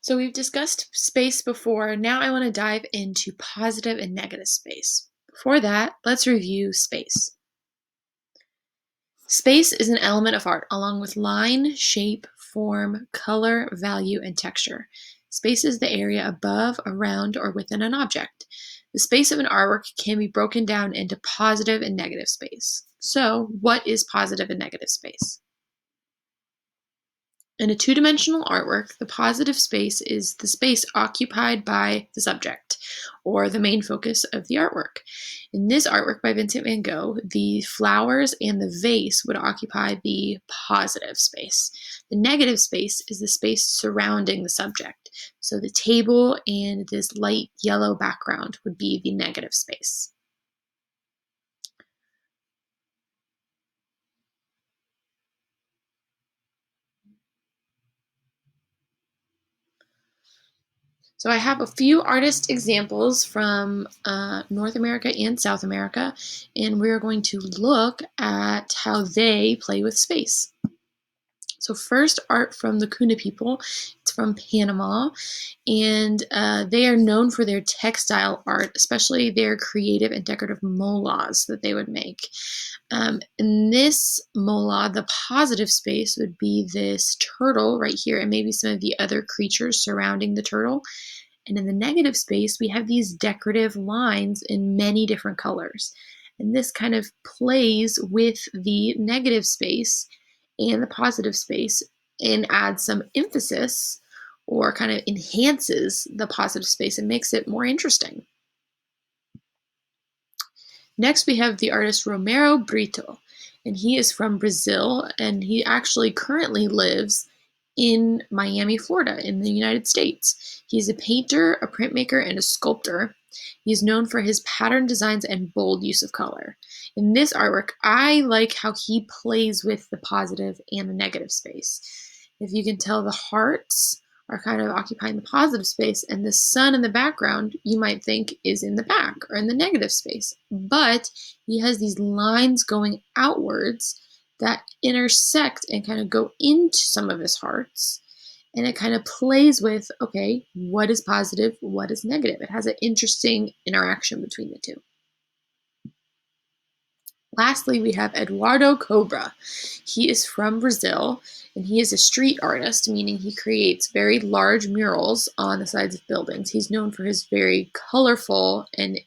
So we've discussed space before. Now I want to dive into positive and negative space. Before that, let's review space. Space is an element of art along with line, shape, form, color, value, and texture. Space is the area above, around, or within an object. The space of an artwork can be broken down into positive and negative space. So, what is positive and negative space? In a two-dimensional artwork, the positive space is the space occupied by the subject, or the main focus of the artwork. In this artwork by Vincent van Gogh, the flowers and the vase would occupy the positive space. The negative space is the space surrounding the subject. So the table and this light yellow background would be the negative space. So I have a few artist examples from North America and South America, and we're going to look at how they play with space. So first, art from the Kuna people. It's from Panama, and they are known for their textile art, especially their creative and decorative molas that they would make. In this mola, the positive space would be this turtle right here, and maybe some of the other creatures surrounding the turtle. And in the negative space, we have these decorative lines in many different colors. And this kind of plays with the negative space and the positive space and adds some emphasis or kind of enhances the positive space and makes it more interesting. Next, we have the artist Romero Brito, and he is from Brazil, and he actually currently lives in Miami, Florida, in the United States. He's a painter, a printmaker, and a sculptor. He's known for his pattern designs and bold use of color. In this artwork, I like how he plays with the positive and the negative space. If you can tell, the hearts are kind of occupying the positive space, and the sun in the background you might think is in the back or in the negative space. But he has these lines going outwards that intersect and kind of go into some of his hearts. And it kind of plays with, okay, what is positive, what is negative? It has an interesting interaction between the two. Lastly, we have Eduardo Cobra. He is from Brazil, and he is a street artist, meaning he creates very large murals on the sides of buildings. He's known for his very colorful and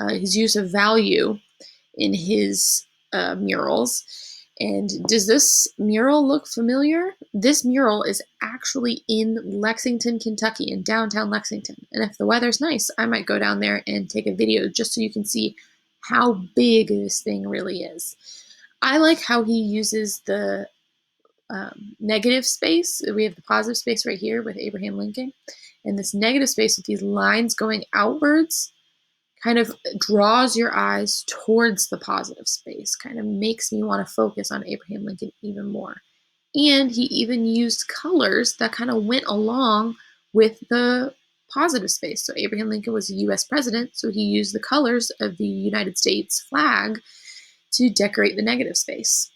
his use of value in his murals. And does this mural look familiar? This mural is actually in Lexington, Kentucky, in downtown Lexington. And if the weather's nice, I might go down there and take a video just so you can see how big this thing really is. I like how he uses the negative space. We have the positive space right here with Abraham Lincoln, and this negative space with these lines going outwards kind of draws your eyes towards the positive space, kind of makes me want to focus on Abraham Lincoln even more. And he even used colors that kind of went along with the positive space. So Abraham Lincoln was a US president, so he used the colors of the United States flag to decorate the negative space.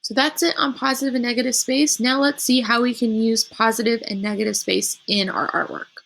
So that's it on positive and negative space. Now let's see how we can use positive and negative space in our artwork.